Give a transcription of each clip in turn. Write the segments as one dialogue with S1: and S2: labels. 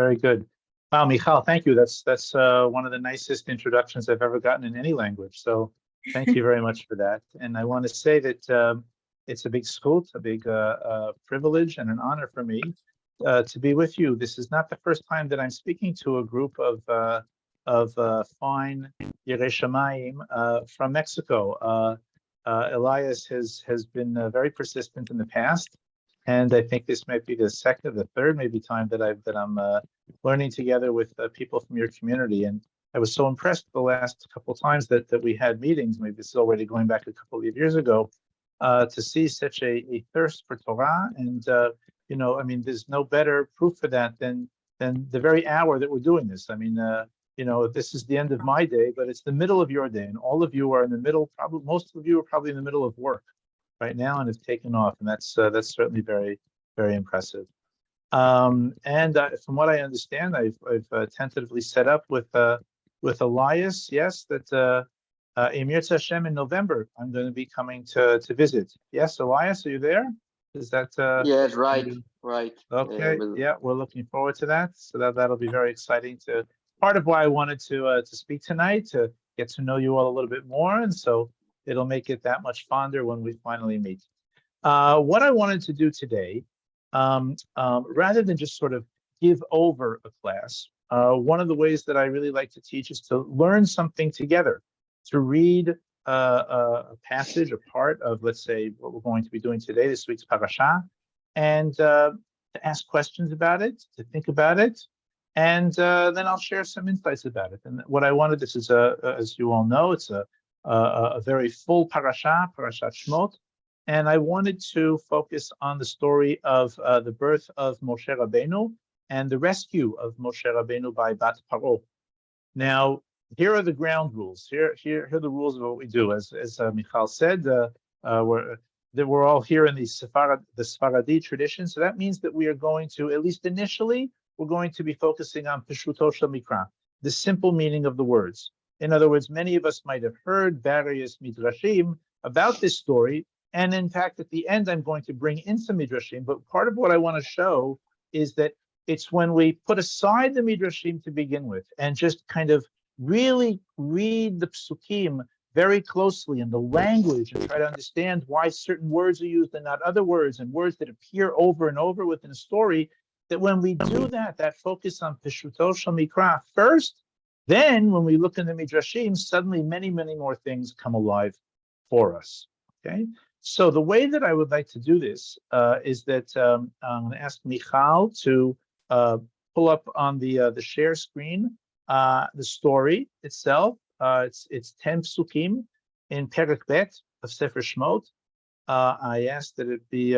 S1: Very good. Wow, Michal, thank you. That's one of the nicest introductions I've ever gotten in any language. So thank you very much for that. And I want to say that it's a big zchut, a big privilege and an honor for me to be with you. This is not the first time that I'm speaking to a group of fine Yerei Shamayim from Mexico. Elias has been very persistent in the past, and I think this might be the second, the third, maybe time that I'm learning together with people from your community. And I was so impressed the last couple of times that we had meetings. Maybe this is already going back a couple of years ago, to see such a thirst for Torah. And I mean, there's no better proof for that than the very hour that we're doing this. I mean, this is the end of my day, but it's the middle of your day, and all of you are in the middle. Probably most of you are probably in the middle of work right now and have taken off, and that's certainly very, very impressive. And from what I understand, I've tentatively set up with Elias, yes, that Emir Hashem in November I'm going to be coming to visit. Yes, Elias, are you there? Is that
S2: yes, right.
S1: Okay, yeah, we're looking forward to that. So that'll be very exciting. Part of why I wanted to speak tonight, to get to know you all a little bit more, and so it'll make it that much fonder when we finally meet. What I wanted to do today, rather than just sort of give over a class, one of the ways that I really like to teach is to learn something together, to read a passage, a part of, let's say, what we're going to be doing today, this week's parasha, and to ask questions about it, to think about it, and then I'll share some insights about it. And what I wanted, this is as you all know, it's a very full parashat Shmot, and I wanted to focus on the story of the birth of Moshe Rabbeinu and the rescue of Moshe Rabbeinu by Bat Pharaoh. Now, here are the ground rules. Here are the rules of what we do. As Michal said, we're all here in the Sephardi tradition, so that means that we are going to, at least initially, we're going to be focusing on Peshuto Shel Mikra, the simple meaning of the words. In other words, many of us might have heard various midrashim about this story, and in fact, at the end, I'm going to bring in some midrashim, but part of what I want to show is that it's when we put aside the midrashim to begin with, and just kind of really read the psukim very closely and the language, and try to understand why certain words are used and not other words, and words that appear over and over within a story, that when we do that focus on Peshuto Shel Mikra first, then when we look in the midrashim, suddenly many, many more things come alive for us, okay? So the way that I would like to do this is that I'm going to ask Michal to pull up on the share screen the story itself. It's 10 psukim in Perek Bet of Sefer Shmot. I asked that it be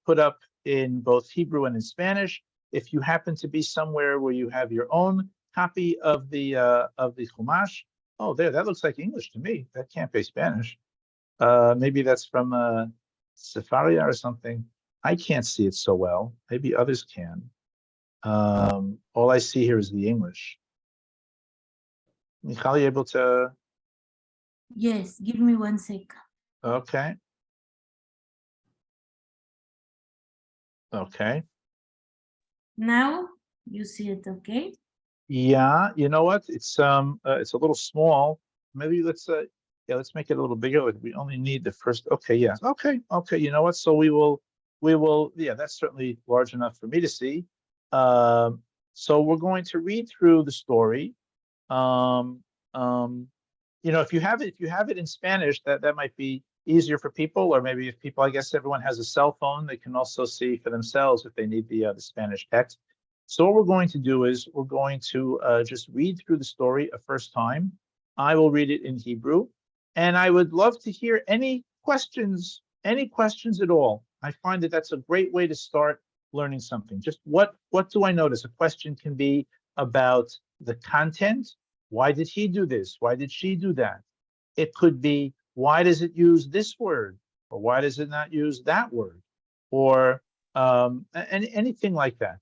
S1: put up in both Hebrew and in Spanish. If you happen to be somewhere where you have your own copy of the Chumash, oh, that looks like English to me. That can't be Spanish. Maybe that's from Sefaria or something. I can't see it so well. Maybe others can. All I see here is the English. Michal, you able to?
S3: Yes, give me 1 sec.
S1: Okay. Okay.
S3: Now you see it, okay?
S1: Yeah, you know what? It's a little small. Maybe let's make it a little bigger. We only need the first. Okay, yeah. Okay. You know what? So we will. Yeah, that's certainly large enough for me to see. So we're going to read through the story. If you have it in Spanish, that might be easier for people, or maybe if people, I guess everyone has a cell phone, they can also see for themselves if they need the Spanish text. So what we're going to do is we're going to just read through the story a first time. I will read it in Hebrew, and I would love to hear any questions at all. I find that that's a great way to start learning something. Just what do I notice? A question can be about the content. Why did he do this? Why did she do that? It could be, why does it use this word? Or why does it not use that word? Or anything like that.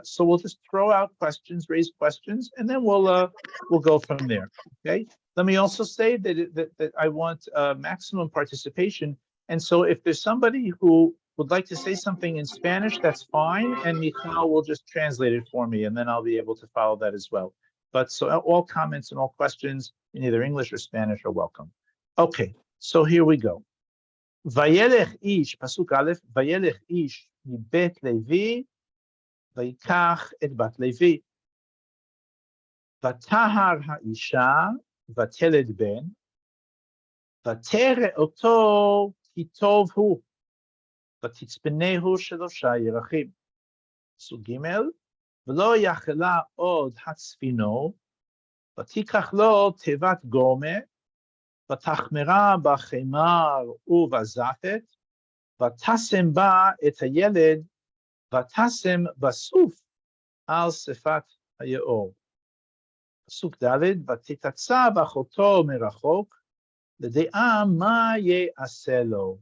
S1: So we'll just throw out questions, raise questions, and then we'll go from there. Okay. Let me also say that I want maximum participation. And so if there's somebody who would like to say something in Spanish, that's fine. And Michal will just translate it for me, and then I'll be able to follow that as well. But so all comments and all questions in either English or Spanish are welcome. Okay, so here we go. Vayelech ish, pasuk aleph, vayelech ish mibet Levi, vayikach et bat Levi. ותהר האישה, ותלד בן, ותרא אותו כי טוב הוא, ותצפנהו 3 ירחים. פסוק ג' ולא יכלה עוד הצפינו, ותיקח לו תיבת גורמה, ותחמרה בחמר ובזפת, ותשם בה את הילד, ותשם בסוף על שפת היאור. פסוק ד' ותתצב אחותו מרחוק, לדעה מה יעשה לו.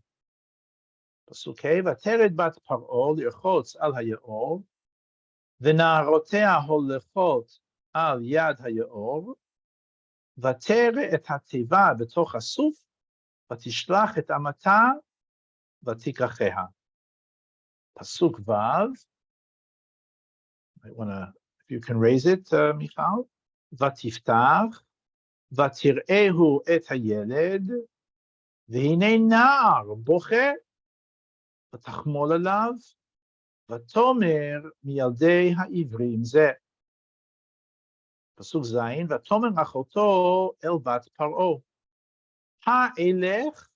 S1: פסוק ה' ותרד בת פרעה לרחוץ על היאור, ונערותיה הולכות על יד היאור, ותרא את התיבה בתוך הסוף, ותשלח את אמתה, ותיקחיה. פסוק ו', if you can raise it, מיכל. ותפתח, ותראהו את הילד, והנה נער בוכה, ותחמול עליו, ותאמר מילדי העברים זה. פסוק ז' ותאמר אחותו אל בת פרעה, האלך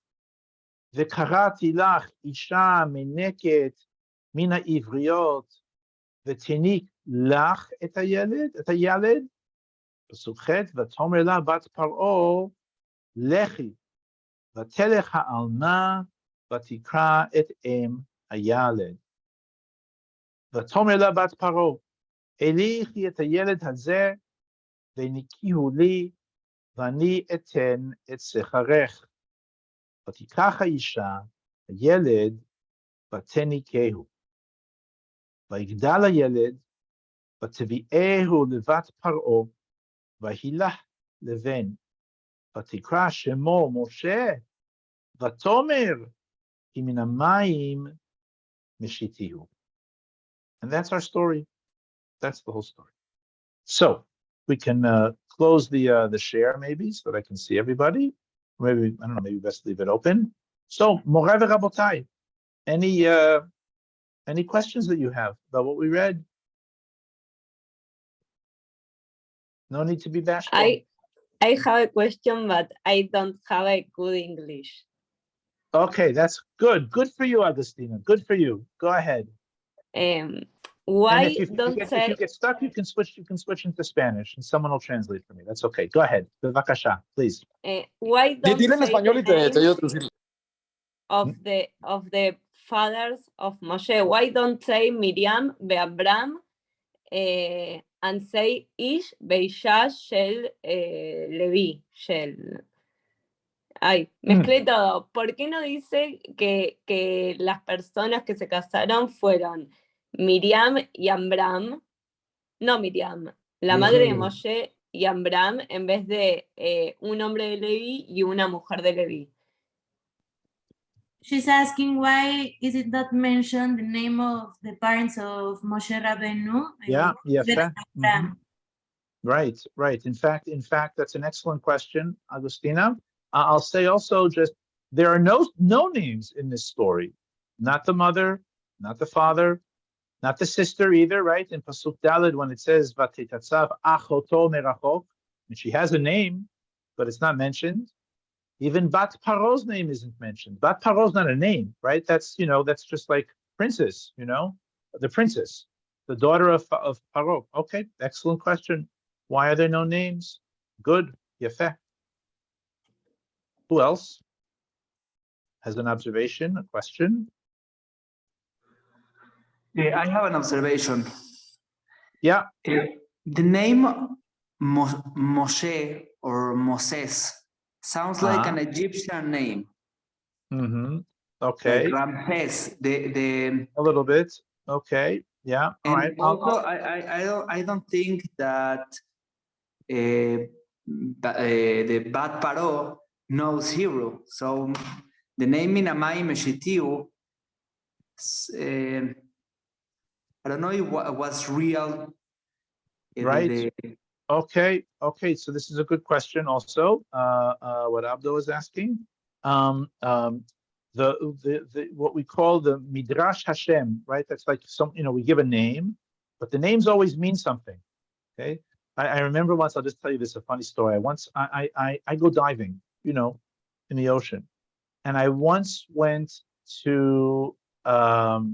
S1: וקראתי לך אישה מנקת מן העבריות, ותניק לך את הילד. פסוק ח' ותאמר לה בת פרעה, לכי, ותלך העלמה, ותקרא את אם הילד. ותאמר לה בת פרעה, הליכי את הילד הזה, וניקיהו לי, ואני אתן את שכרך. ותיקח האישה, הילד, ותניקהו. ויגדל הילד, ותביאהו לבת פרעה, והילך לבן, ותקרא שמו משה, ותאמר, כי מן המים משיתיהו. And that's our story. That's the whole story. So we can close the share maybe, so that I can see everybody. Maybe, I don't know, maybe best leave it open. So, Moreh v'Rabotai, any questions that you have about what we read? No need to be bashful.
S4: I have a question, but I don't have a good English.
S1: Okay, that's good. Good for you, Agustina. Good for you. Go ahead.
S4: Why
S1: if you get stuck, you can switch into Spanish, and someone will translate for me. That's okay. Go ahead. Bevakasha, please.
S4: Why don't
S5: Dile en
S4: say
S5: español y te
S4: the
S5: ayudo a
S4: names
S5: traducirlo.
S4: of the fathers of Moshe? Why don't say Miriam ve'Abram and say Ish ve'Isha shel Levi shel. Ay, mezclé todo. ¿Por qué no dice que las personas que se casaron fueron Miriam y Amram? No Miriam, la madre de Moshe y Amram, en vez de un hombre de Levi y una mujer de Levi.
S3: She's asking why is it not mentioned the name of the parents of Moshe Rabbeinu?
S1: Yeah,
S3: Abraham.
S1: Mhm. Right. In fact, that's an excellent question, Agustina. I'll say also just, there are no names in this story. Not the mother, not the father, not the sister either, right? In Pasuk Daled, when it says, Vatitatsav achoto merachok, and she has a name, but it's not mentioned. Even Bat Pharaoh's name isn't mentioned. Bat Pharaoh's not a name, right? That's just like princess, the princess, the daughter of Pharaoh. Okay, excellent question. Why are there no names? Good, yefeh. Who else has an observation, a question?
S6: I have an observation.
S1: Yeah.
S6: The name Moshe or Moses sounds like an Egyptian name.
S1: Mm-hmm. Okay.
S6: Like Ramses. The
S1: a little bit. Okay. Yeah. All right.
S6: Also, I don't think that the Bat Pharaoh knows Hebrew. So the name Minamai Meshitiu I don't know if was real.
S1: Right. Okay, so this is a good question also, what Abdo is asking. The what we call the Midrash Hashem, right? That's like we give a name, but the names always mean something, okay? I remember once, I'll just tell you this, a funny story. I go diving, in the ocean. And I once went to, not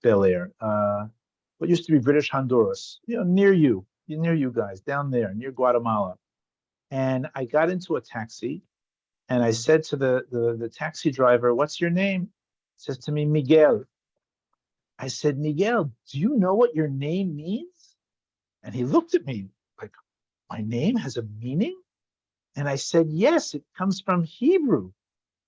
S1: Bel Air, what used to be British Honduras, near you guys, down there, near Guatemala. And I got into a taxi, and I said to the taxi driver, "What's your name?" He says to me, "Miguel." I said, "Miguel, do you know what your name means?" And he looked at me like, "My name has a meaning?" And I said, "Yes, it comes from Hebrew.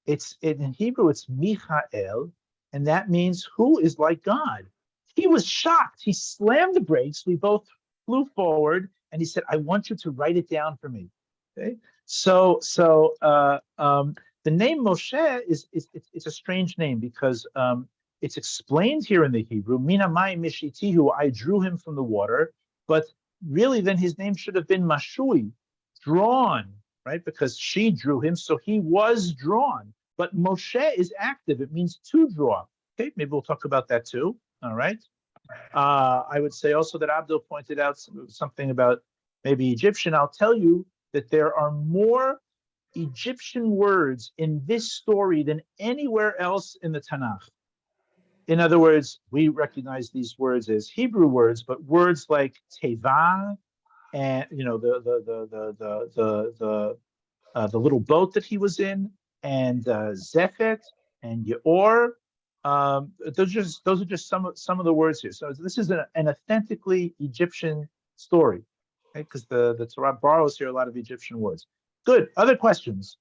S1: In Hebrew, it's Michael, and that means who is like God." He was shocked. He slammed the brakes. We both flew forward, and he said, "I want you to write it down for me." Okay. So the name Moshe it's a strange name because it's explained here in the Hebrew, Mina Mai Mishitihu, I drew him from the water, but really then his name should have been Mashui, drawn, right? Because she drew him, so he was drawn. But Moshe is active. It means to draw. Okay, maybe we'll talk about that too. All right. I would say also that Abdul pointed out something about maybe Egyptian. I'll tell you that there are more Egyptian words in this story than anywhere else in the Tanakh. In other words, we recognize these words as Hebrew words, but words like teva, and the little boat that he was in, and Zephet and Yeor. Those are just some of the words here. So this is an authentically Egyptian story, okay? Because the Torah borrows here a lot of Egyptian words. Good. Other questions?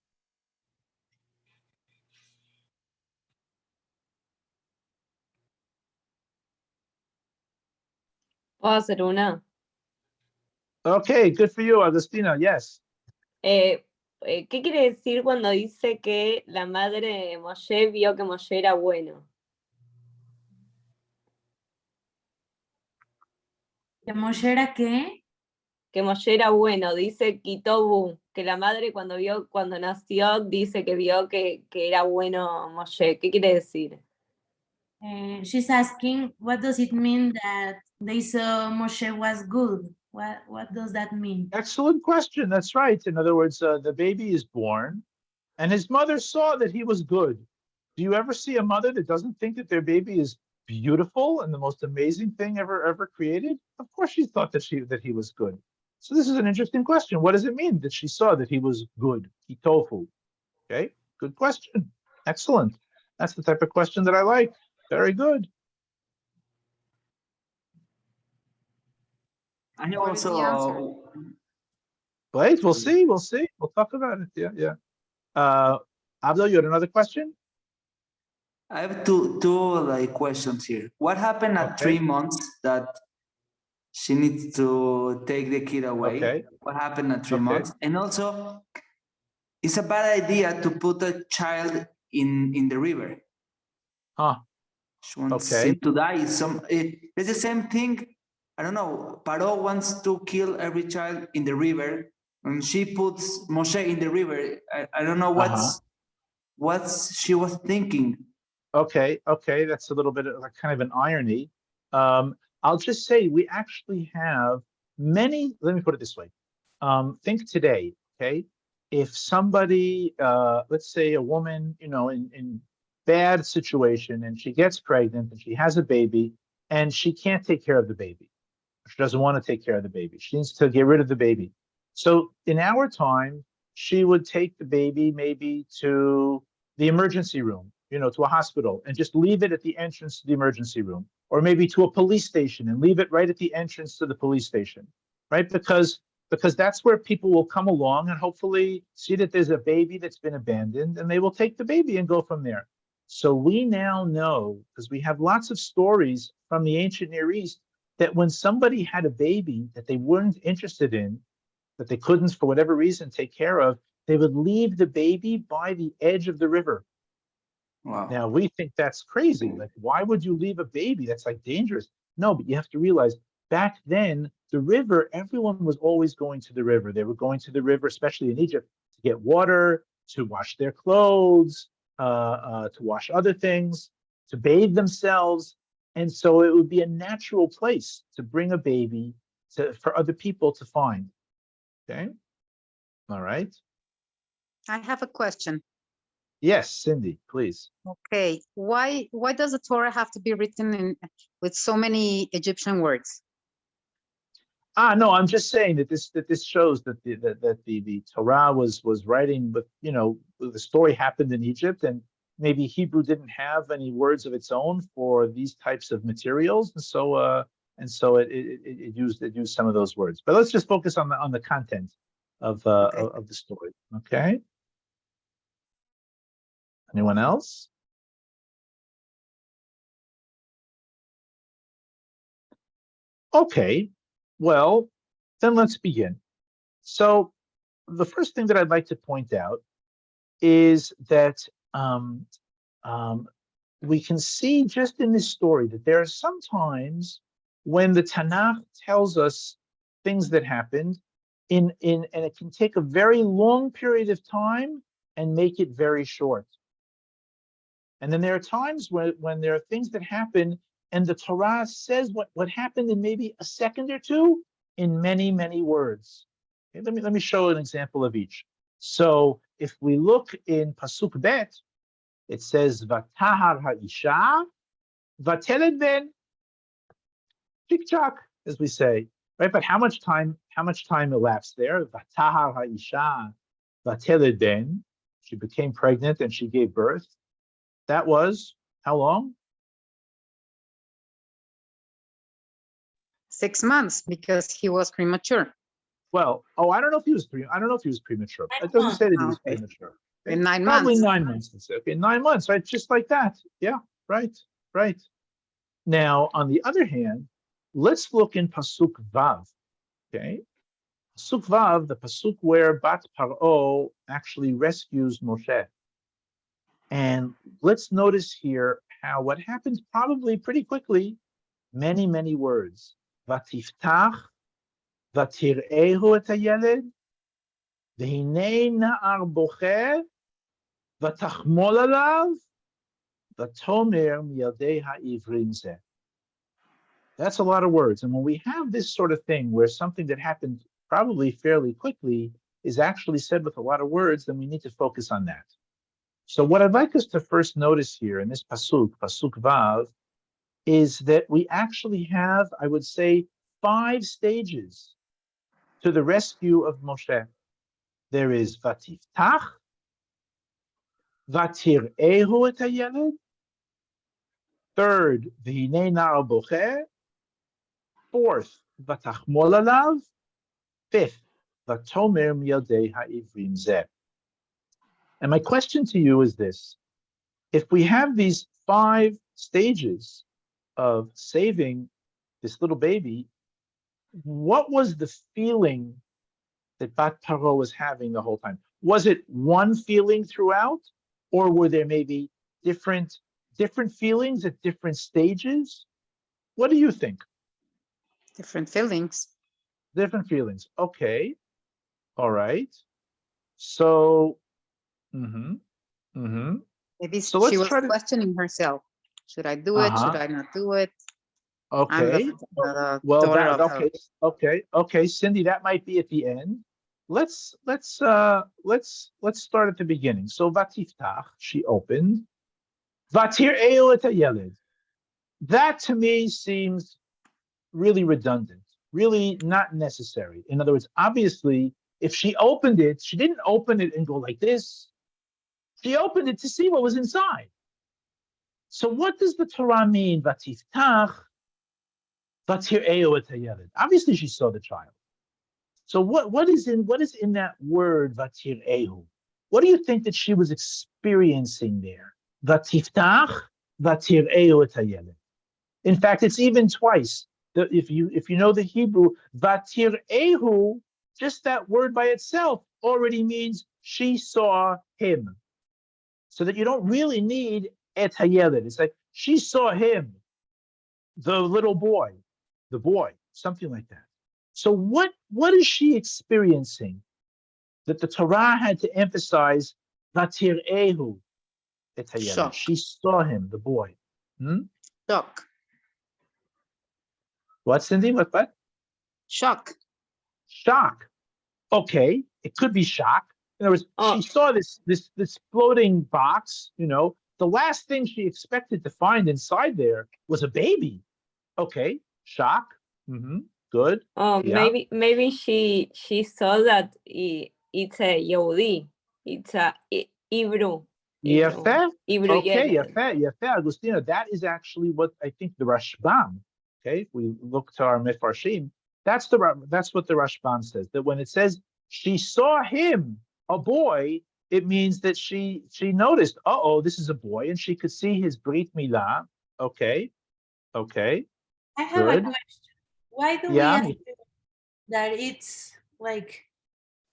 S4: ¿Puedo hacer una?
S1: Okay, good for you, Agustina. Yes.
S4: ¿Qué quiere decir cuando dice que la madre de Moshe vio que Moshe era bueno?
S3: ¿Que Moshe era qué?
S4: Que Moshe era bueno, dice Kitobu, que la madre cuando nació dice que vio que era bueno Moshe. ¿Qué quiere decir?
S3: She's asking, what does it mean that they saw Moshe was good? What does that mean?
S1: Excellent question. That's right. In other words, the baby is born, and his mother saw that he was good. Do you ever see a mother that doesn't think that their baby is beautiful and the most amazing thing ever created? Of course, she thought that he was good. So this is an interesting question. What does it mean that she saw that he was good? Kitofu. Okay, good question. Excellent. That's the type of question that I like. Very good.
S6: I have
S5: What is the answer?
S1: Wait, we'll see. We'll talk about it. Yeah. Abdul, you had another question?
S6: I have two like questions here. What happened at
S1: Okay.
S6: 3 months that she needs to take the kid away?
S1: Okay.
S6: What happened at 3
S1: Okay.
S6: months? And also, it's a bad idea to put a child in the river.
S1: Huh.
S6: She wants
S1: Okay.
S6: him to die. It's the same thing. I don't know. Pharaoh wants to kill every child in the river, and she puts Moshe in the river. I don't know what she was thinking.
S1: Okay. That's a little bit of kind of an irony. I'll just say we actually have many. Let me put it this way. Think today. Okay, if somebody, let's say a woman, in bad situation, and she gets pregnant and she has a baby, and she can't take care of the baby. She doesn't want to take care of the baby. She needs to get rid of the baby. So in our time, she would take the baby maybe to the emergency room, to a hospital, and just leave it at the entrance to the emergency room, or maybe to a police station and leave it right at the entrance to the police station, right? Because that's where people will come along and hopefully see that there's a baby that's been abandoned, and they will take the baby and go from there. So we now know, because we have lots of stories from the ancient Near East, that when somebody had a baby that they weren't interested in, that they couldn't, for whatever reason, take care of, they would leave the baby by the edge of the river.
S6: Wow.
S1: Now we think that's crazy. Like, why would you leave a baby? That's like dangerous. No, but you have to realize back then, the river, everyone was always going to the river. They were going to the river, especially in Egypt, to get water, to wash their clothes, to wash other things, to bathe themselves. And so it would be a natural place to bring a baby for other people to find. Okay. All right.
S5: I have a question.
S1: Yes, Cindy, please.
S5: Okay, why does the Torah have to be written in with so many Egyptian words?
S1: No, I'm just saying that this shows that the Torah was writing with, the story happened in Egypt, and maybe Hebrew didn't have any words of its own for these types of materials, and so it used some of those words. But let's just focus on the content of the story. Okay. Anyone else? Okay. Well, then let's begin. So the first thing that I'd like to point out is that we can see just in this story that there are some times when the Tanakh tells us things that happened and it can take a very long period of time and make it very short. And then there are times when there are things that happen and the Torah says what happened in maybe a second or two in many, many words. Okay, let me show an example of each. So if we look in Pasuk Bet, it says Vatahar ha'isha, vateled ben, chik-chak, as we say, right? But how much time elapsed there? Vatahar ha'isha, vateled ben, she became pregnant and she gave birth. That was how long?
S5: 6 months, because he was premature.
S1: Well, I don't know if he was premature. It doesn't say that he was premature.
S5: In 9
S1: Probably
S5: months.
S1: 9 months. Let's say. Okay, 9 months, right? Just like that. Yeah, right. Now, on the other hand, let's look in Pasuk Vav. Okay, Pasuk Vav, the Pasuk where Bat Pharaoh actually rescues Moshe. And let's notice here how what happens probably pretty quickly, many, many words. Vatiftach, vatirehu et hayeled, v'hinei na'ar bocher, vatachmol alav, vatomer miyadei ha'ivrim zeh. That's a lot of words. And when we have this sort of thing where something that happened probably fairly quickly is actually said with a lot of words, then we need to focus on that. So what I'd like us to first notice here in this Pasuk Vav, is that we actually have, I would say, 5 stages to the rescue of Moshe. There is Vatiftach, Vatir'ehu et hayeled. Third, V'hinei na'ar bocher. Fourth, Vatachmol alav. Fifth, Vatomer miyadei ha'ivrim zeh. And my question to you is this: if we have these 5 stages of saving this little baby, what was the feeling that Bat Pharaoh was having the whole time? Was it one feeling throughout, or were there maybe different feelings at different stages? What do you think?
S5: Different feelings.
S1: Different feelings. Okay. All right. So,
S5: Maybe
S1: So
S5: she
S1: let's
S5: was
S1: try to-
S5: questioning herself. Should I do it? Should I not do it? I'm
S1: Okay.
S5: the
S1: Well,
S5: daughter
S1: that,
S5: of
S1: okay, Cindy, that might be at the end. Let's start at the beginning. So Vatiftach, she opened. Vatir'ehu et hayeled. That to me seems really redundant, really not necessary. In other words, obviously, if she opened it, she didn't open it and go like this. She opened it to see what was inside. So what does the Torah mean? Vatiftach, vatir'ehu et hayeled. Obviously, she saw the child. So what is in that word vatir'ehu? What do you think that she was experiencing there? Vatiftach, vatir'ehu et hayeled. In fact, it's even twice. If you know the Hebrew, vatir'ehu just that word by itself already means she saw him. So that you don't really need et hayeled. It's like she saw him, the little boy, something like that. So what is she experiencing that the Torah had to emphasize vatir'ehu et hayeled?
S5: Shock.
S1: She saw him, the boy.
S5: Shock.
S1: What, Cindy? What?
S5: Shock.
S1: Shock. Okay, it could be shock. In other words,
S4: Oh.
S1: she saw this floating box, the last thing she expected to find inside there was a baby. Okay, shock. Good.
S4: Oh,
S1: Yeah.
S4: maybe she saw that it's a Yehudi. It's a Hebrew.
S1: Yafeh.
S4: Hebrew,
S1: Okay,
S4: yeah.
S1: Yafeh, Agustina. That is actually what I think the Rashbam. Okay, if we look to our Mefarshim, that's what the Rashbam says. That when it says she saw him, a boy, it means that she noticed. This is a boy, and she could see his brit milah. Okay.
S3: I have
S1: Good.
S3: a question. Why do we
S1: Yeah.
S3: assume that it's like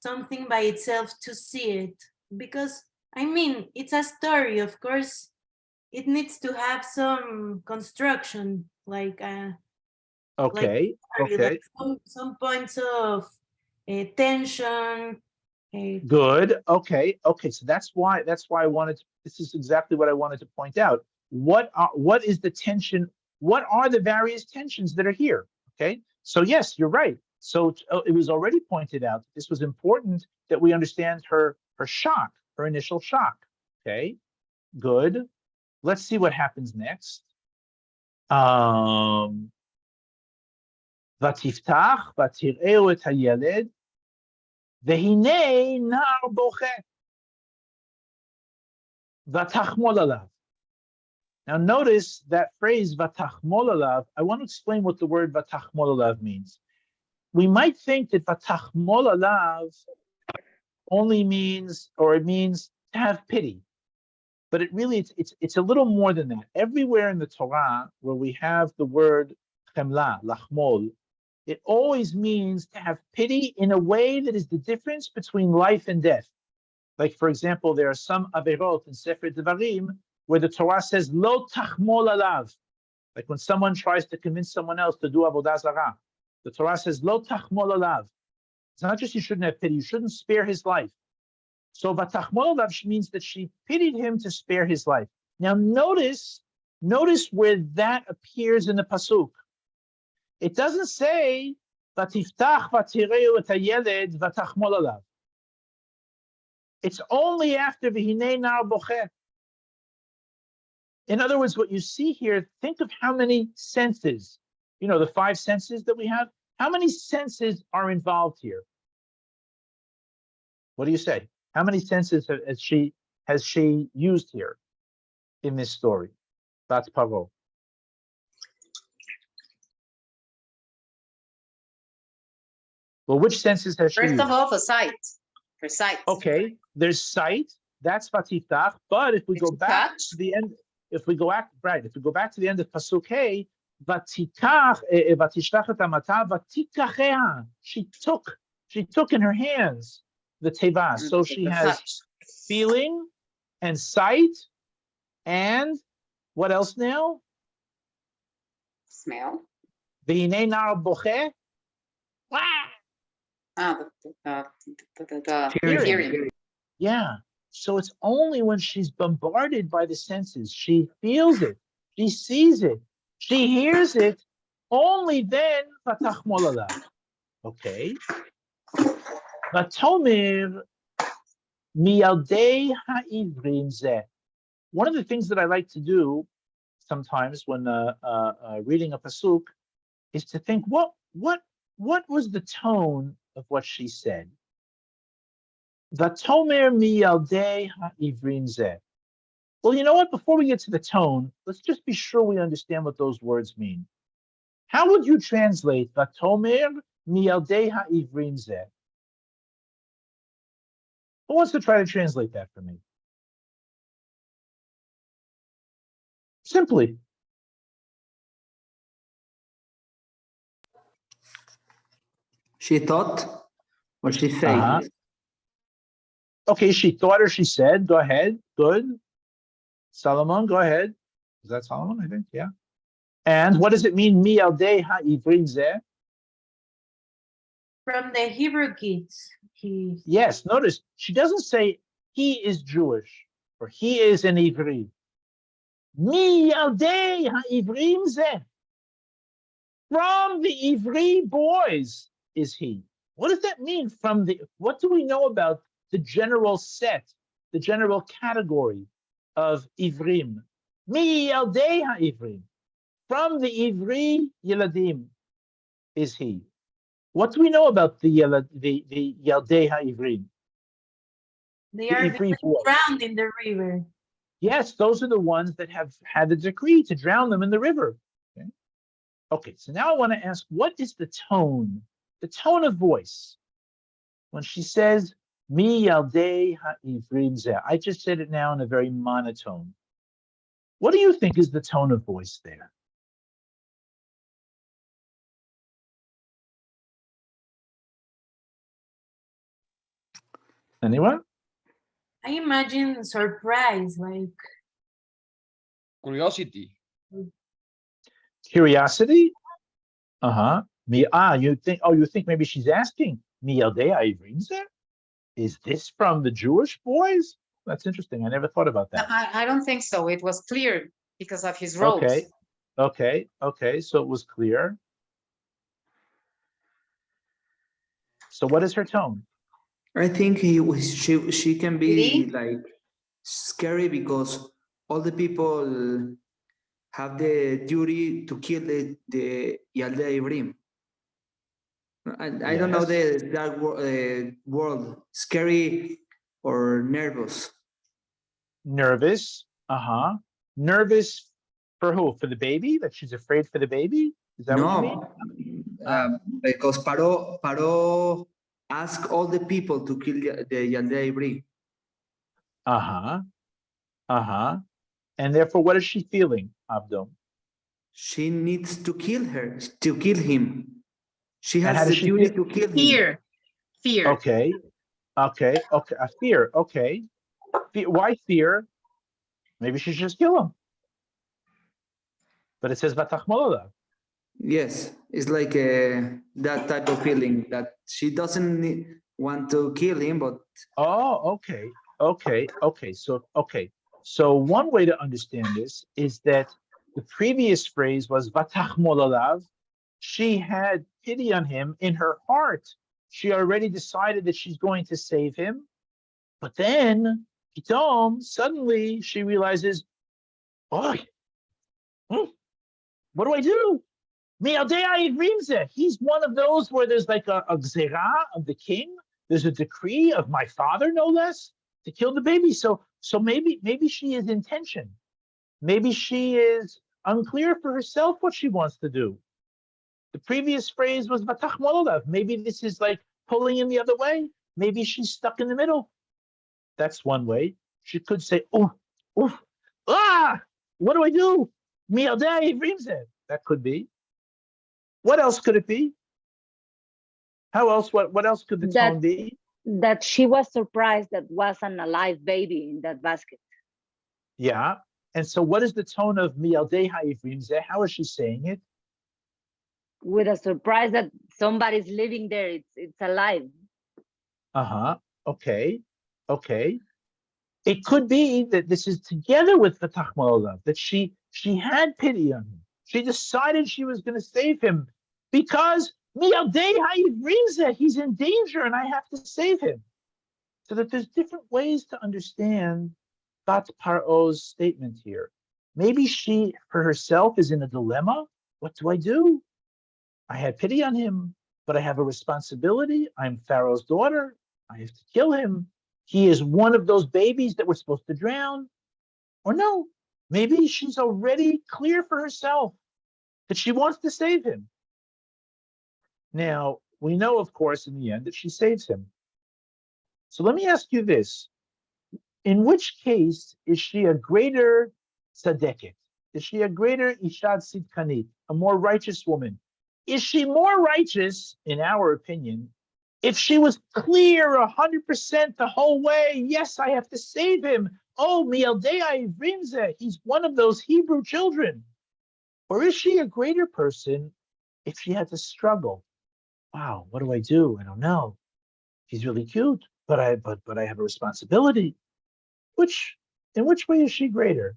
S3: something by itself to see it? Because I mean, it's a story. Of course, it needs to have some construction, like
S1: Okay.
S3: like some points of tension.
S1: Good. Okay. So that's why I wanted to, this is exactly what I wanted to point out. What is the tension? What are the various tensions that are here? Okay. So yes, you're right. So it was already pointed out that this was important that we understand her shock, her initial shock. Okay. Good. Let's see what happens next. Vatiftach vatir'eu et hayeled. Vehine nar boche. Vatachmol alav. Now notice that phrase vatachmol alav. I want to explain what the word vatachmol alav means. We might think that vatachmol alav only means, or it means to have pity, but it really it's a little more than that. Everywhere in the Torah where we have the word chemla, lachmol, it always means to have pity in a way that is the difference between life and death. Like, for example, there are some averot in Sefer Devarim where the Torah says, lo tachmol alav. Like when someone tries to convince someone else to do avodah zarah, the Torah says, lo tachmol alav. It's not just you shouldn't have pity, you shouldn't spare his life. So vatachmol alav means that she pitied him to spare his life. Now notice where that appears in the pasuk. It doesn't say, vatiftach vatireu et hayeled vatachmol alav. It's only after v'hinei nar boche. In other words, what you see here, think of how many senses, the 5 senses that we have, how many senses are involved here? What do you say? How many senses has she used here in this story? Bat Pharaoh. Well, which senses has she
S5: First
S1: used?
S5: of all, for sight. For sight.
S1: Okay, there's sight. That's vatiftach. But if we go back
S5: touch.
S1: to the end, if we go back to the end of pasuk Hey, vatikach vatishlach et hamata vatikachea. She took in her hands the teva. So she has feeling and sight, and what else now?
S5: Smell.
S1: V'hinei nar boche.
S5: The
S6: Hearing.
S5: hearing.
S1: Yeah. So it's only when she's bombarded by the senses, she feels it, she sees it, she hears it, only then vatachmol alav. Okay. Vatomer miyaldei ha'ivrim zeh. One of the things that I like to do sometimes when reading a pasuk is to think, what was the tone of what she said? Vatomer miyaldei ha'ivrim zeh. Well, you know what? Before we get to the tone, let's just be sure we understand what those words mean. How would you translate Vatomer miyaldei ha'ivrim zeh? Who wants to try to translate that for me? Simply.
S6: She thought. What she say?
S1: Uh-huh. Okay, she thought or she said. Go ahead. Good. Solomon, go ahead. Is that Solomon? I think, yeah. And what does it mean? Mi aldei ha'ivrim zeh?
S3: From the Hebrew kids. He
S1: Yes, notice she doesn't say he is Jewish or he is an Ivri. Mi aldei ha'ivrim zeh. From the Ivri boys is he. What does that mean from the, what do we know about the general set, the general category of Ivrim? Mi yaldei ha'ivrim. From the Ivri Yeladim is he. What do we know about the Yaldei ha'ivrim?
S3: they
S1: The
S3: are
S1: Ivri
S3: being
S1: boys.
S3: drowned in the river.
S1: Yes, those are the ones that have had the decree to drown them in the river. Okay, so now I want to ask, what is the tone of voice when she says, Mi yaldei ha'ivrim zeh? I just said it now in a very monotone. What do you think is the tone of voice there? Anyone?
S3: I imagine surprise, like
S7: Curiosity.
S1: Curiosity? Uh-huh. You think maybe she's asking, Mi yaldei ha'ivrim zeh? Is this from the Jewish boys? That's interesting. I never thought about that.
S5: I don't think so. It was clear because of his robes.
S1: Okay. So it was clear. So what is her tone?
S6: I think she can be like scary because all the people have the duty to kill the Yaldei Ivrim. I don't know that word, scary or nervous.
S1: Nervous. Uh-huh. Nervous for who? For the baby? That she's afraid for the baby? Is that what you mean?
S6: Because Paro asked all the people to kill the Yaldei Ivrim.
S1: Uh-huh. Uh-huh. And therefore, what is she feeling, Abdul?
S6: She needs to kill him. She
S1: And how
S6: has
S1: does
S6: the
S1: she
S6: duty
S1: feel?
S6: to kill him.
S5: Fear.
S1: Okay. A fear. Okay. Why fear? Maybe she should just kill him. But it says Vatachmolola.
S6: Yes, it's like that type of feeling that she doesn't want to kill him, but
S1: Oh, okay. So one way to understand this is that the previous phrase was Vatachmolalav. She had pity on him in her heart. She already decided that she's going to save him. But then, suddenly she realizes, oh, what do I do? He's one of those where there's like a gzera of the king. There's a decree of my father, no less, to kill the baby. So maybe she is in tension. Maybe she is unclear for herself what she wants to do. The previous phrase was Vatach Mololav. Maybe this is like pulling in the other way. Maybe she's stuck in the middle. That's one way. She could say, what do I do? That could be. What else could it be? How else? What else could the tone be?
S4: That she was surprised that wasn't a live baby in that basket.
S1: Yeah. And so what is the tone of Mialdei Ha'ivrim? How is she saying it?
S4: With a surprise that somebody's living there. It's alive.
S1: Uh-huh. Okay. It could be that this is together with the Tachmalav, that she had pity on him. She decided she was going to save him because Mialdei Ha'ivrim, he's in danger and I have to save him. So that there's different ways to understand Bat Pharaoh's statement here. Maybe she, for herself, is in a dilemma. What do I do? I had pity on him, but I have a responsibility. I'm Pharaoh's daughter. I have to kill him. He is one of those babies that we're supposed to drown. Or no, maybe she's already clear for herself that she wants to save him. Now, we know, of course, in the end that she saves him. So let me ask you this. In which case is she a greater tzaddiket? Is she a greater ishad sidkanit, a more righteous woman? Is she more righteous, in our opinion, If she was clear 100% the whole way, yes, I have to save him. Oh, Miyaldei Ivrimze, he's one of those Hebrew children. Or is she a greater person if she had to struggle? Wow, what do? I don't know. He's really cute, but I have a responsibility. In which way is she greater?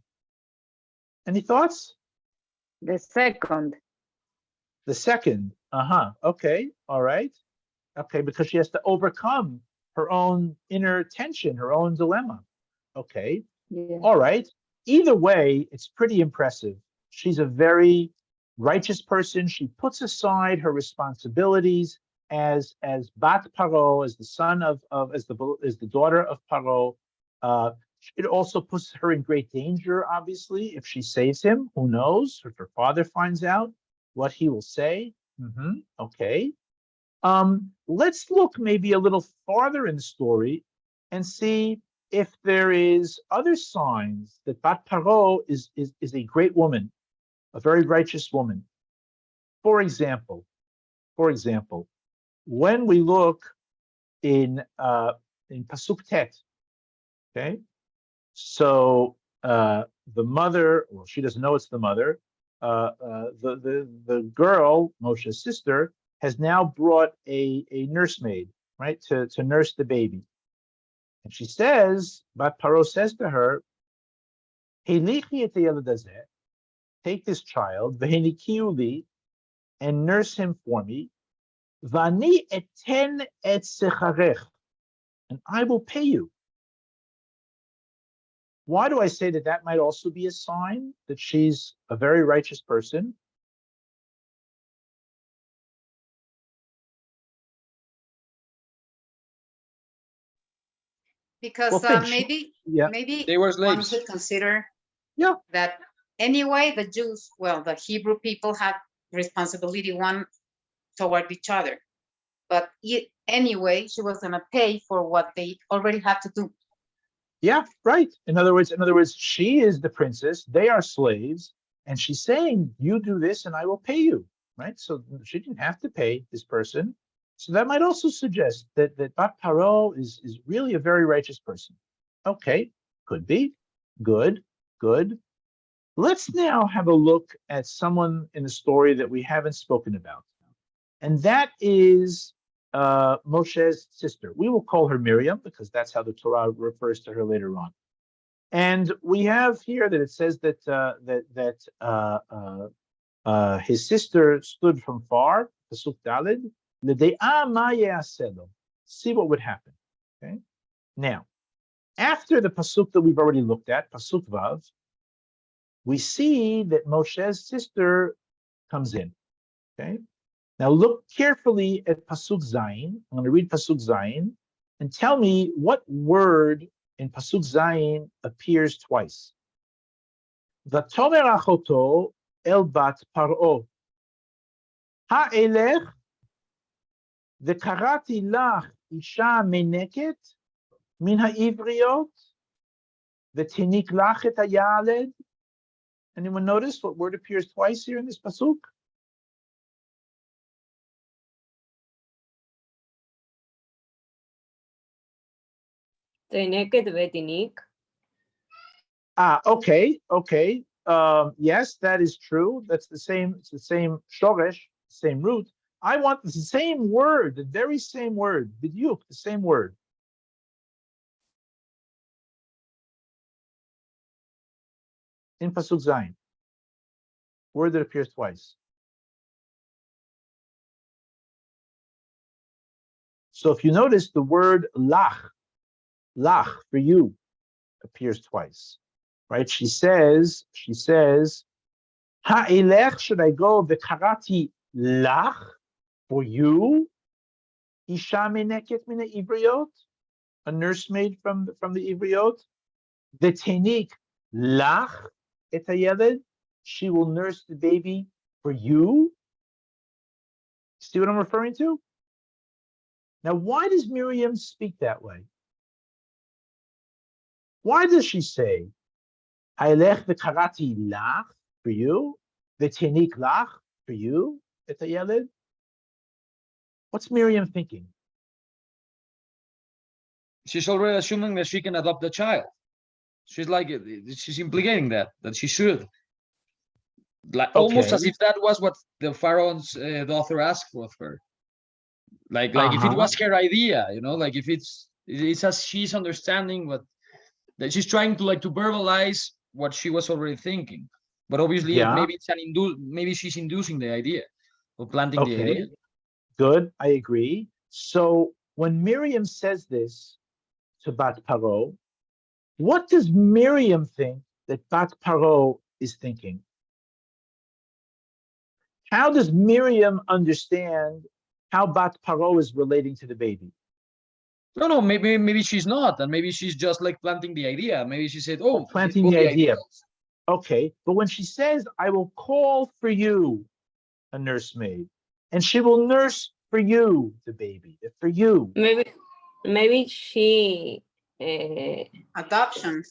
S1: Any thoughts?
S5: The second.
S1: The second. Okay. All right. Okay, because she has to overcome her own inner tension, her own dilemma. Okay.
S5: Yeah.
S1: All right. Either way, it's pretty impressive. She's a very righteous person. She puts aside her responsibilities as Bat Pharaoh, as the son of as the daughter of Pharaoh. It also puts her in great danger, obviously, if she saves him. Who knows? If her father finds out what he will say. Okay. Let's look maybe a little farther in the story and see if there is other signs that Bat Pharaoh is a great woman, a very righteous woman. For example, when we look in Pasuk Tet, okay, so the mother, well, she doesn't know it's the mother. The girl, Moshe's sister, has now brought a nursemaid, right, to nurse the baby. And she says, Bat Pharaoh says to her, take this child, v'henikiuli, and nurse him for me, v'ani eten et secharech, and I will pay you. Why do I say that that might also be a sign that she's a very righteous person?
S5: Because
S1: Well,
S5: maybe
S1: yeah.
S7: They were
S5: one
S7: slaves.
S5: should consider
S1: Yeah.
S5: that anyway, the Jews, well, the Hebrew people had responsibility one toward each other. But anyway, she was gonna pay for what they already had to do.
S1: Yeah, right. In other words, she is the princess, they are slaves, and she's saying, you do this and I will pay you, right? So she didn't have to pay this person. So that might also suggest that Bat Pharaoh is really a very righteous person. Okay, could be. Good. Let's now have a look at someone in the story that we haven't spoken about. And that is Moshe's sister. We will call her Miriam because that's how the Torah refers to her later on. And we have here that it says that his sister stood from far, Pasuk Dalid, see what would happen. Okay. Now, after the Pasuk that we've already looked at, Pasuk Vav, we see that Moshe's sister comes in. Okay. Now look carefully at Pasuk Zayin. I'm going to read Pasuk Zayin and tell me what word in Pasuk Zayin appears twice. V'tomer achoto el bat paro. Ha'elech v'karati lach isha meneket min ha'ivriot v'tinik lach et ha'yaled. Anyone notice what word appears twice here in this Pasuk?
S4: Teneket vetinik.
S1: Okay. Yes, that is true. That's the same. It's the same shoresh, same root. I want the same word, the very same word, bidyuk, the same word. In Pasuk Zayin, word that appears twice. So if you notice, the word lach for you, appears twice, right? She says, ha'elech, should I go v'karati lach for you? Isha meneket mina ivriot, a nursemaid from the ivriot. V'tenik lach et hayeled, she will nurse the baby for you. See what I'm referring to? Now, why does Miriam speak that way? Why does she say, Hailech v'karati lach for you, v'tenik lach for you, et hayeled? What's Miriam thinking?
S7: she's already assuming that she can adopt the child. She's like, she's implicating that she should. Like almost as
S1: Okay.
S7: if that was what the Pharaoh's daughter asked for of her. Like if it
S1: Uh-huh.
S7: was her idea, like if it's as she's understanding that she's trying to to verbalize what she was already thinking. But obviously,
S1: Yeah.
S7: maybe it's maybe she's inducing the idea or planting the idea.
S1: Okay. Good. I agree. So when Miriam says this to Bat Pharaoh, what does Miriam think that Bat Pharaoh is thinking? How does Miriam understand how Bat Pharaoh is relating to the baby?
S7: No, maybe she's not, and maybe she's just like planting the idea. Maybe she said, "Oh,
S1: Planting
S7: put
S1: the idea.
S7: ideas."
S1: Okay, but when she says, "I will call for you a nursemaid, and she will nurse for you the baby, for you."
S4: Maybe she
S5: Adoption.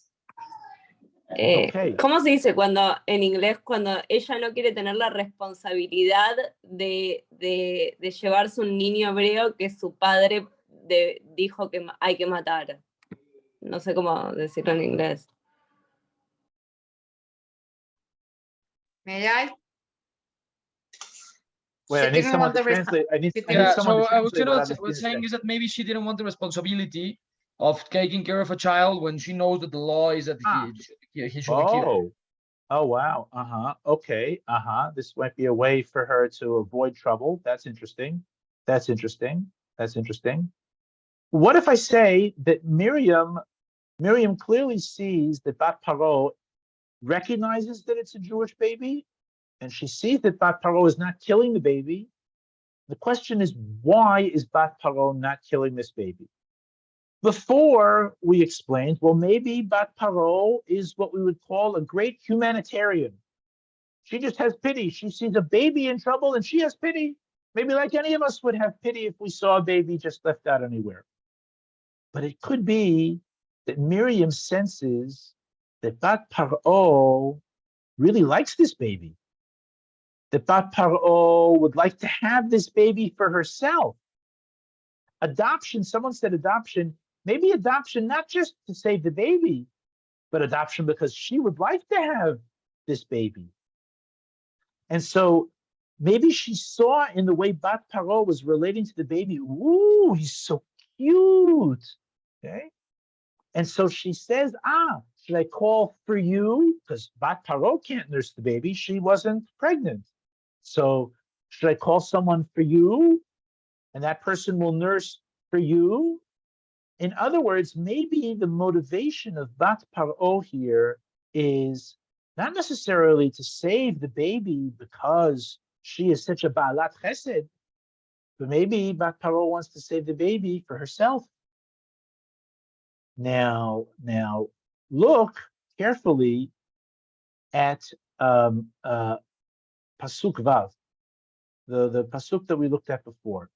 S1: Okay.
S4: ¿Cómo se dice cuando en inglés cuando ella no quiere tener la responsabilidad de llevarse un niño hebreo que su padre dijo que hay que matar? No sé cómo decirlo en inglés.
S5: May I?
S1: Wait,
S5: She
S1: I need
S5: didn't
S1: someone
S5: want
S1: to
S5: the
S1: translate. I need
S7: Yeah,
S1: someone
S7: so
S1: to
S7: I was
S1: translate what
S7: saying
S1: Agustina
S7: is
S1: said.
S7: that maybe she didn't want the responsibility of taking care of a child when she knows that the law is that he should be killed.
S1: Oh, wow. Okay. This might be a way for her to avoid trouble. That's interesting. That's interesting. What if I say that Miriam clearly sees that Bat Pharaoh recognizes that it's a Jewish baby, and she sees that Bat Pharaoh is not killing the baby. The question is, why is Bat Pharaoh not killing this baby? Before we explained, well, maybe Bat Pharaoh is what we would call a great humanitarian. She just has pity. She sees a baby in trouble and she has pity. Maybe like any of us would have pity if we saw a baby just left out anywhere. But it could be that Miriam senses that Bat Pharaoh really likes this baby. That Bat Pharaoh would like to have this baby for herself. Adoption, someone said adoption, maybe adoption not just to save the baby, but adoption because she would like to have this baby. And so maybe she saw in the way Bat Pharaoh was relating to the baby, ooh, he's so cute, okay? And so she says, should I call for you? Because Bat Pharaoh can't nurse the baby. She wasn't pregnant. So should I call someone for you? And that person will nurse for you? In other words, maybe the motivation of Bat Pharaoh here is not necessarily to save the baby because she is such a Ba'alat Chesed, but maybe Bat Pharaoh wants to save the baby for herself. Now, look carefully at Pasuk Vav, the Pasuk that we looked at before.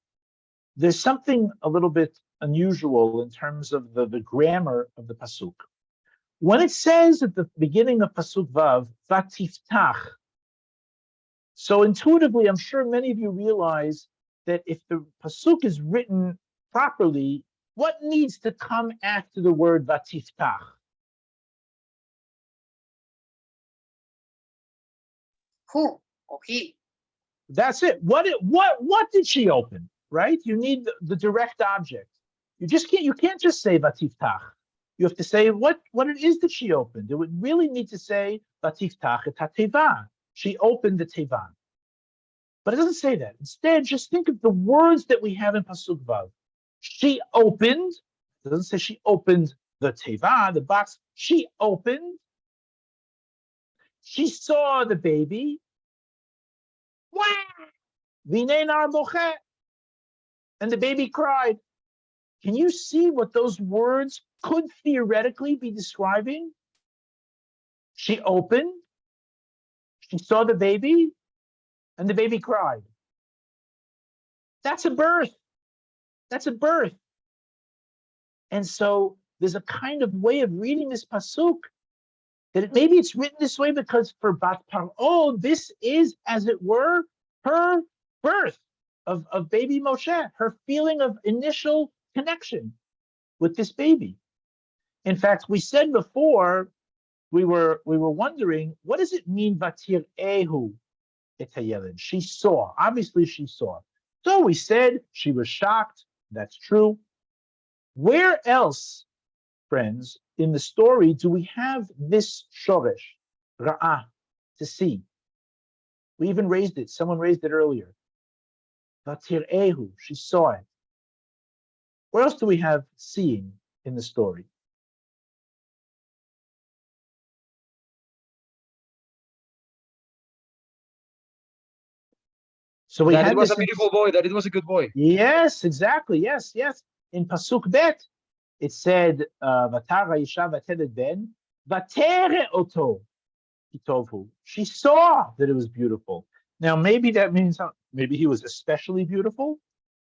S1: There's something a little bit unusual in terms of the grammar of the Pasuk. When it says at the beginning of Pasuk Vav, Vatiftach, so intuitively, I'm sure many of you realize that if the Pasuk is written properly, what needs to come after the word Vatiftach?
S5: Who or he?
S1: That's it. What did she open? Right? You need the direct object. You can't just say Vatiftach. You have to say what it is that she opened. It would really need to say Vatiftach et hateva. She opened the teva. But it doesn't say that. Instead, just think of the words that we have in Pasuk Vav. She opened. It doesn't say she opened the teva, the box. She opened. She saw the baby. Wah! V'nei nar bocheh. And the baby cried. Can you see what those words could theoretically be describing? She opened, she saw the baby, and the baby cried. That's a birth. That's a birth. And so there's a kind of way of reading this pasuk that maybe it's written this way because for Bat Pharaoh, this is, as it were, her birth of baby Moshe, her feeling of initial connection. with this baby. In fact, we said before, we were wondering, what does it mean, Vatir Ehu et hayeled? She saw, obviously she saw. So we said she was shocked, that's true. Where else, friends, in the story do we have this shoresh, ra'ah, to see? We even raised it, someone raised it earlier. Vatir Ehu, she saw it. Where else do we have seeing in the story? So we
S7: That
S1: had
S7: it was
S1: this
S7: a beautiful boy, that it was a good boy.
S1: Yes, exactly. Yes, yes. In Pasuk Bet, it said, "Vatara isha vatelet ben, vatere oto kitovhu." She saw that it was beautiful. Now, maybe that means maybe he was especially beautiful,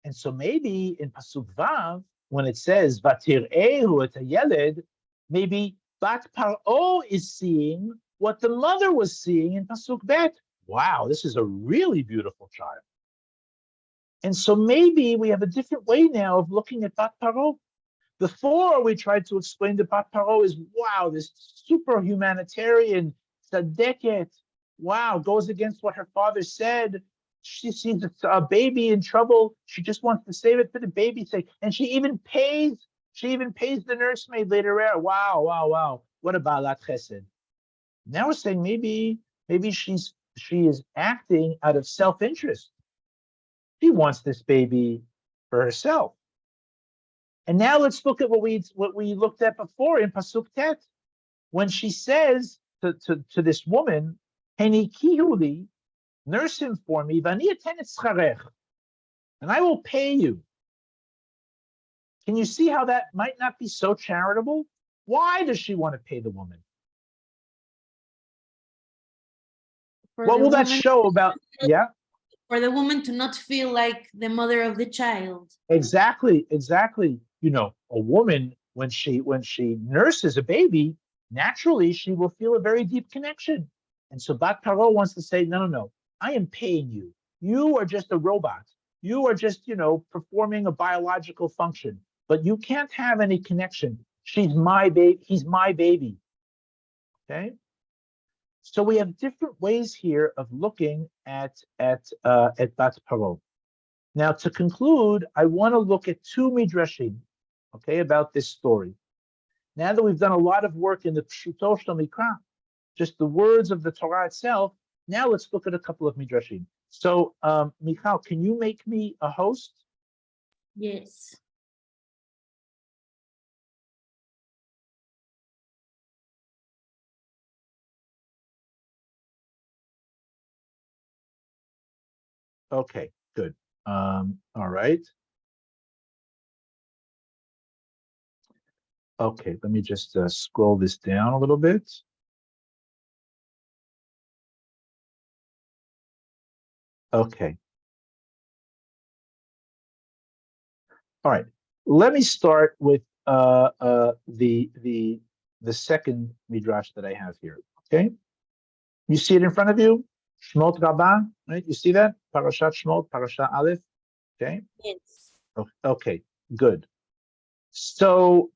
S1: and so maybe in Pasuk Vav, when it says "Vatir'ehu et hayeled," maybe Bat Pharaoh is seeing what the mother was seeing in Pasuk Bet. Wow, this is a really beautiful child. And so maybe we have a different way now of looking at Bat Pharaoh. Before we tried to explain that Bat Pharaoh is, wow, this super humanitarian, tzaddiket, wow, goes against what her father said. She sees a baby in trouble. She just wants to save it for the baby's sake. And she even pays the nursemaid later on. Wow, wow, wow. What a balat chesed. Now we're saying maybe she is acting out of self-interest. She wants this baby for herself. And now let's look at what we looked at before in Pasuk Tet, when she says to this woman, "Heni kihuli, nurse him for me, v'ani aten et scharech, and I will pay you." Can you see how that might not be so charitable? Why does she want to pay the woman? What will that show about? Yeah.
S3: For the woman to not feel like the mother of the child.
S1: Exactly. You know, a woman, when she nurses a baby, naturally she will feel a very deep connection. And so Bat Pharaoh wants to say, no, I am paying you. You are just a robot. You are just, performing a biological function, but you can't have any connection. She's my baby. He's my baby. Okay. So we have different ways here of looking at Bat Pharaoh. Now, to conclude, I want to look at two midrashim, okay, about this story. Now that we've done a lot of work in the Pshuto Shel Mikra, just the words of the Torah itself, now let's look at a couple of midrashim. So, Michal, can you make me a host?
S3: Yes.
S1: Okay, good. All right. Okay, let me just scroll this down a little bit. Okay. All right. Let me start with the second midrash that I have here. Okay. You see it in front of you? Shmot Rabbah, right? You see that? Parashat Shmot, Parashat Aleph. Okay.
S3: Yes.
S1: Okay. Good. So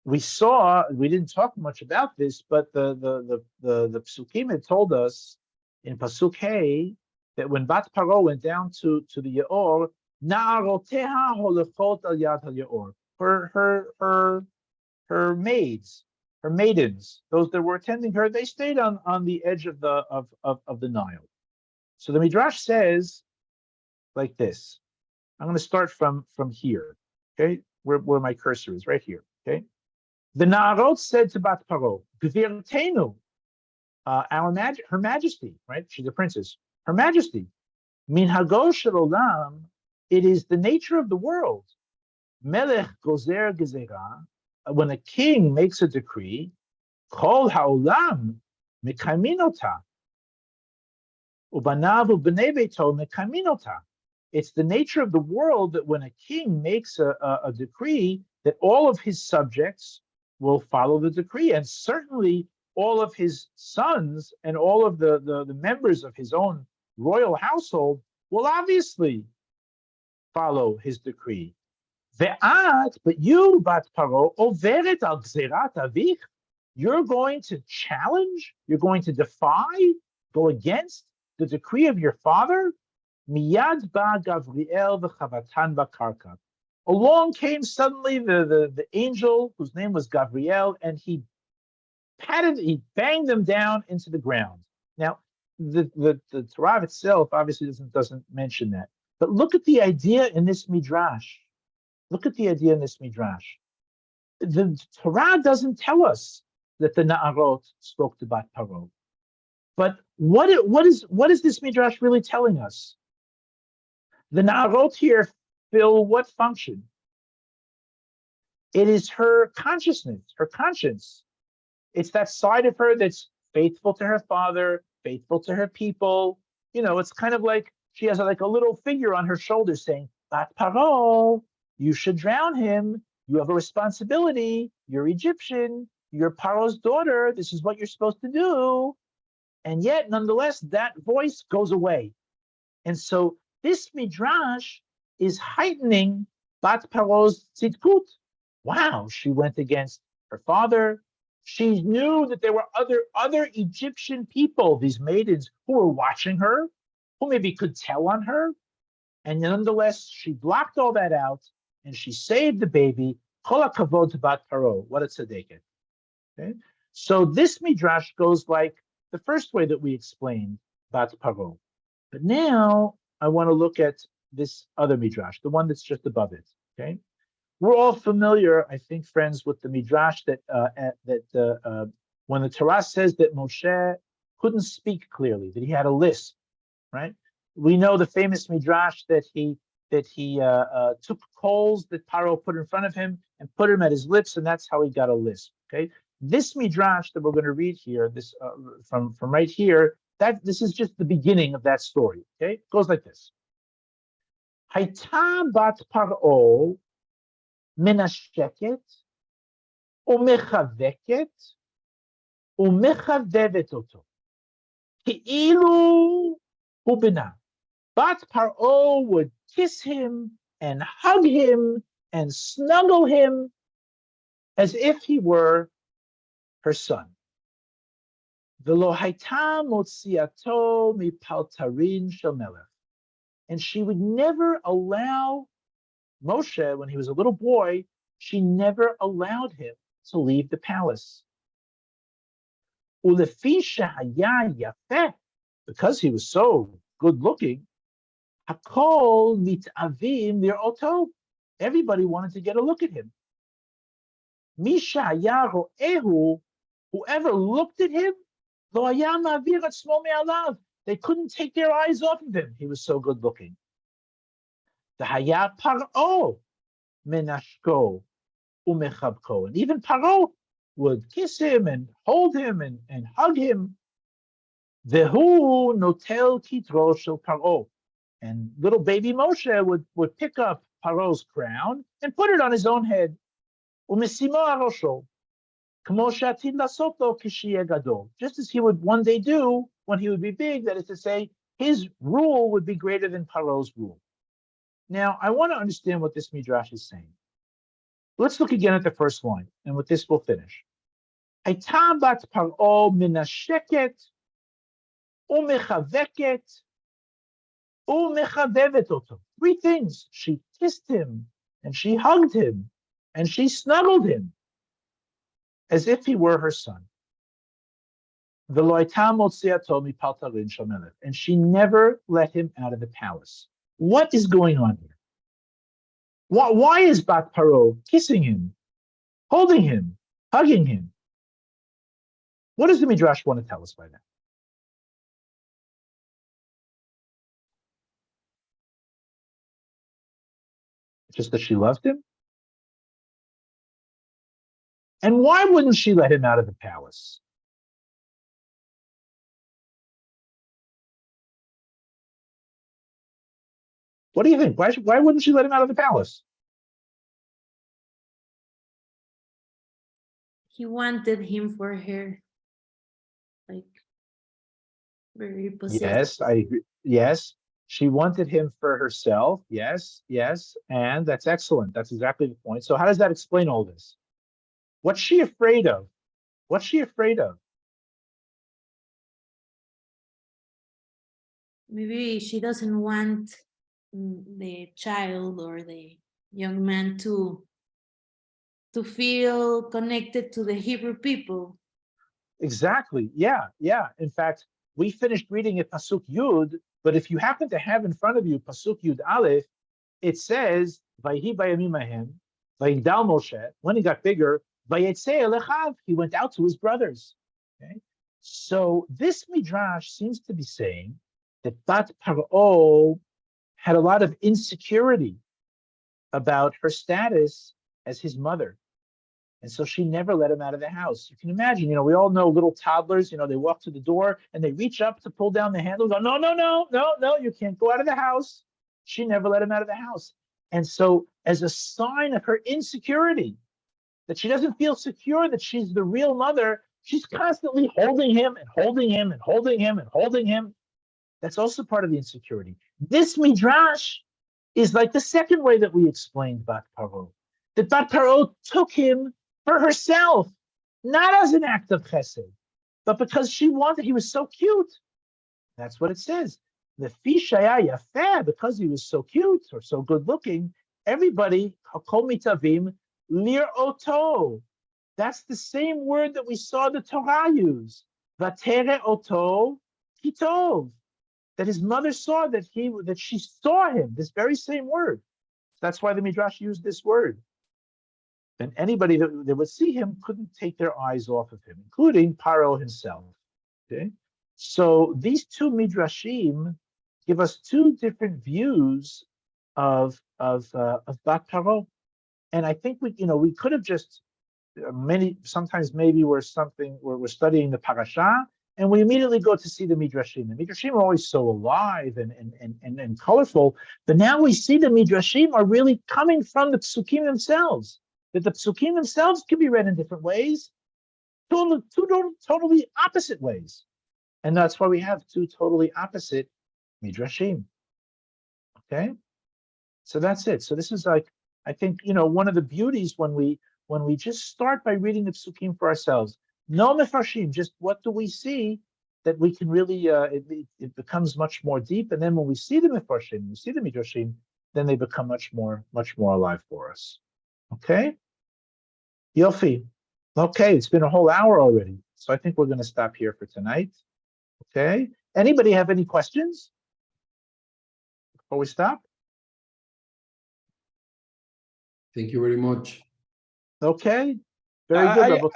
S1: we didn't talk much about this, but the Psukim had told us in Pasuk Hey that when Bat Pharaoh went down to the Yaor, Na'aroteha holechot al yad ha-Yaor. Her maids, her maidens, those that were attending her, they stayed on the edge of the Nile. So the Midrash says like this. I'm going to start from here, okay, where my cursor is, right here, okay. The Na'arot said to Bat Pharaoh, Gvirtenu, her Majesty, right? She's a princess. Her Majesty, Min Hago Shel Olam, it is the nature of the world. Melech Gozer Gezerah, when a king makes a decree, Kol Haolam Mekaymin Ota, Ubanav Ubnei Beito Mekaymin Ota. It's the nature of the world that when a king makes a decree, that all of his subjects will follow the decree, and certainly all of his sons and all of the members of his own royal household will obviously follow his decree. Ve'at, but you, Bat Pharaoh, overet al gzerat avich, you're going to challenge, you're going to defy, go against the decree of your father? Miyad ba Gavriel v'chavatan v'karka. Along came suddenly the angel whose name was Gavriel, and he banged them down into the ground. Now, the Torah itself obviously doesn't mention that. But look at the idea in this midrash. Look at the idea in this midrash. The Torah doesn't tell us that the Na'arot spoke to Bat Pharaoh. But what is this midrash really telling us? The Na'arot here fill what function? It is her consciousness, her conscience. It's that side of her that's faithful to her father, faithful to her people. You know, it's kind of like she has like a little figure on her shoulder saying, Bat Pharaoh, you should drown him. You have a responsibility. You're Egyptian. You're Paro's daughter. This is what you're supposed to do. And yet, nonetheless, that voice goes away. And so this midrash is heightening Bat Paro's tzidkut. Wow, she went against her father. She knew that there were other Egyptian people, these maidens, who were watching her, who maybe could tell on her. And nonetheless, she blocked all that out, and she saved the baby. Kol hakavod to Bat Pharaoh. What a tzedeket. Okay? So this midrash goes like the first way that we explained Bat Pharaoh. But now I want to look at this other midrash, the one that's just above it. Okay, we're all familiar, I think, friends, with the midrash that when the Torah says that Moshe couldn't speak clearly, that he had a lisp, right? We know the famous midrash that he took coals that Paro put in front of him and put them at his lips, and that's how he got a lisp. Okay, this midrash that we're going to read here, this from right here, that this is just the beginning of that story. Okay, it goes like this: Hayta bat Paro menasheket umechaveket umechavevet oto ki'ilu hu bena. Bat Paro would kiss him and hug him and snuggle him as if he were her son. V'lo hayta motziato mipaltarin shel melech. And she would never allow Moshe, when he was a little boy, she never allowed him to leave the palace. Ulefi shehaya yafeh, because he was so good looking, hakol mitavim lir'oto. Everybody wanted to get a look at him. Misha haya ro'ehu, whoever looked at him, lo haya ma'avir atzmo me'alav. They couldn't take their eyes off of him. He was so good looking. The haya Paro menashko umechabko. And even Paro would kiss him and hold him and hug him. Vehu notel kitro shel Paro. And little baby Moshe would pick up Paro's crown and put it on his own head. Umesimo arosho. Just as he would one day do when he would be big, that is to say, his rule would be greater than Paro's rule. Now, I want to understand what this midrash is saying. Let's look again at the first line, and with this we'll finish. Hayta bat Paro menasheket umechaveket umechavevet oto. Three things. She kissed him, and she hugged him, and she snuggled him, as if he were her son. And she never let him out of the palace. What is going on here? Why is Bat Pharaoh kissing him, holding him, hugging him? What does the Midrash want to tell us by that? Just that she loved him? And why wouldn't she let him out of the palace? What do you think? Why wouldn't she let him out of the palace?
S3: He wanted him for her, like very possessive.
S1: Yes, I agree. Yes, She wanted him for herself. Yes, yes. And that's excellent. That's exactly the point. So how does that explain all this? What's she afraid of? What's she afraid of?
S3: Maybe she doesn't want the child or the young man to feel connected to the Hebrew people.
S1: Exactly. Yeah, yeah. In fact, we finished reading at Pasuk Yud, but if you happen to have in front of you Pasuk Yud Aleph, it says, Vayhi bayamim ahem, Vayigdal Moshe, when he got bigger, Vayetzei elechav, he went out to his brothers. Okay? So this midrash seems to be saying that Bat Pharaoh had a lot of insecurity about her status as his mother. And so she never let him out of the house. You can imagine, we all know little toddlers, they walk to the door and they reach up to pull down the handle, go, no, no, no, no, no, you can't go out of the house. She never let him out of the house. And so as a sign of her insecurity, that she doesn't feel secure that she's the real mother, she's constantly holding him and holding him and holding him and holding him. That's also part of the insecurity. This midrash is like the second way that we explained Bat Pharaoh. That Bat Pharaoh took him for herself, not as an act of chesed, but because she wanted, he was so cute. That's what it says. The fishaya yafeh, because he was so cute or so good looking, everybody, hakol mitavim, lir oto. That's the same word that we saw the Torah use. Vatere oto kitov. That his mother saw that she saw him, this very same word. That's why the Midrash used this word. And anybody that would see him couldn't take their eyes off of him, including Paro himself. Okay, so these two midrashim give us two different views of Bat Pharaoh, and I think we could have just sometimes maybe we're studying the parasha and we immediately go to see the midrashim. The midrashim are always so alive and colorful, but now we see the midrashim are really coming from the psukim themselves. That the psukim themselves can be read in different ways, two totally opposite ways. And that's why we have two totally opposite midrashim. Okay? So that's it. So this is like, I think, one of the beauties when we just start by reading the psukim for ourselves. No mefarshim, just what do we see that we can really, it becomes much more deep. And then when we see the mefarshim, we see the midrashim, then they become much more alive for us. Okay? Yofi. Okay, it's been a whole hour already. So I think we're going to stop here for tonight. Okay. Anybody have any questions before we stop?
S8: Thank you very much.
S1: Okay. Very good.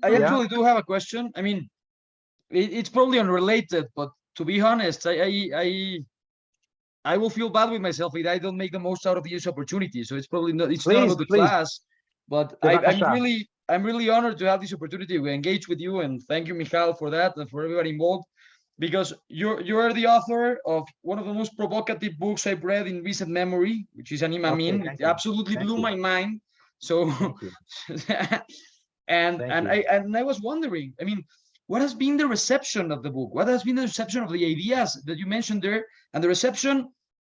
S7: I actually do have a question. I mean, it's probably unrelated, but to be honest, I will feel bad with myself if I don't make the most out of this opportunity. So it's probably not. It's not about the class, but I'm really honored to have this opportunity to engage with you, and thank you, Michal, for that, and for everybody involved, because you are the author of one of the most provocative books I've read in recent memory, which is Anim Amin. It absolutely blew my mind. So, and I was wondering, I mean, what has been the reception of the book? What has been the reception of the ideas that you mentioned there, and the reception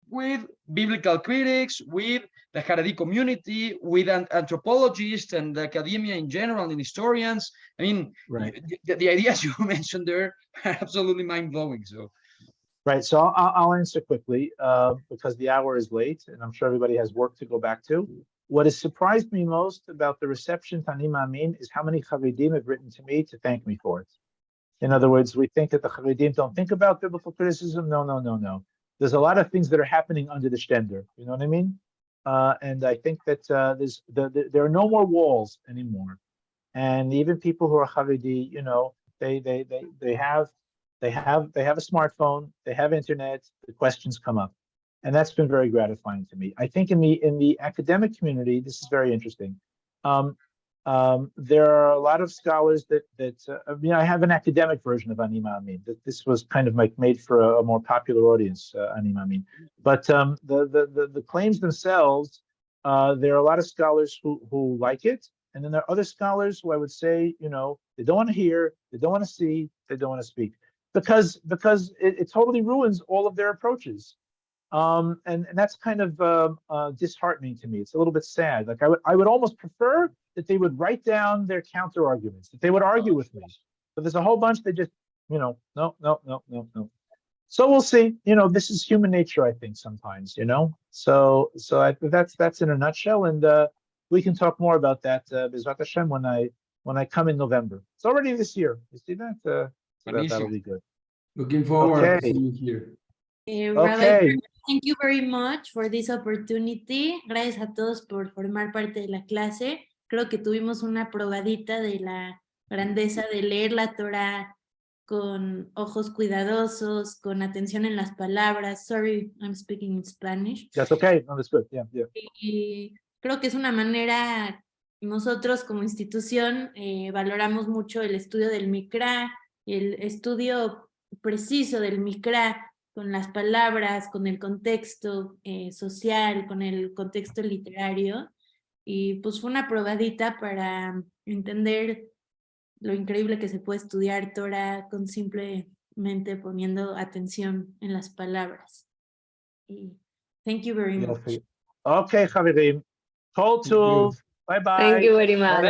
S7: with biblical critics, with the Haredi community, with anthropologists and academia in general, and historians? I mean, the ideas you mentioned there are absolutely mind-blowing. So,
S1: right. So I'll answer quickly because the hour is late, and I'm sure everybody has work to go back to. What has surprised me most about the reception to Anim Amin is how many Haredim have written to me to thank me for it. In other words, we think that the Haredim don't think about biblical criticism. No. There's a lot of things that are happening under the stender. You know what I mean? And I think that there are no more walls anymore. And even people who are Haredi, they have a smartphone, they have internet. The questions come up, and that's been very gratifying to me. I think in the academic community, this is very interesting. There are a lot of scholars I have an academic version of Anim Amin. This was kind of like made for a more popular audience, Anim Amin. But the claims themselves, there are a lot of scholars who like it, and then there are other scholars who I would say, they don't want to hear, they don't want to see, they don't want to speak. because it totally ruins all of their approaches. And that's kind of disheartening to me. It's a little bit sad. Like I would almost prefer that they would write down their counter arguments, that they would argue with me. But there's a whole bunch that just, no. So we'll see. This is human nature, I think, sometimes. So that's in a nutshell, and we can talk more about that, B'ezrat Hashem, when I come in November. It's already this year. You see that? So that'll be good.
S8: Looking forward to
S1: Okay.
S8: seeing you here.
S3: Rabbi,
S1: Okay.
S3: thank you very much for this opportunity. Gracias a todos por formar parte de la clase. Creo que tuvimos una probadita de la grandeza de leer la Torah con ojos cuidadosos, con atención en las palabras. Sorry, I'm speaking in Spanish.
S1: That's okay. No, that's good. Yeah.
S3: Y creo que es una manera, nosotros como institución valoramos mucho el estudio del Mikra, el estudio preciso del Mikra, con las palabras, con el contexto social, con el contexto literario, y pues fue una probadita para entender lo increíble que se puede estudiar Torah con simplemente poniendo atención en las palabras. Y thank you very much.
S1: Okay, Chavirim. Kol
S8: Thank you.
S1: Tuv. Bye-bye.
S4: Thank you very much.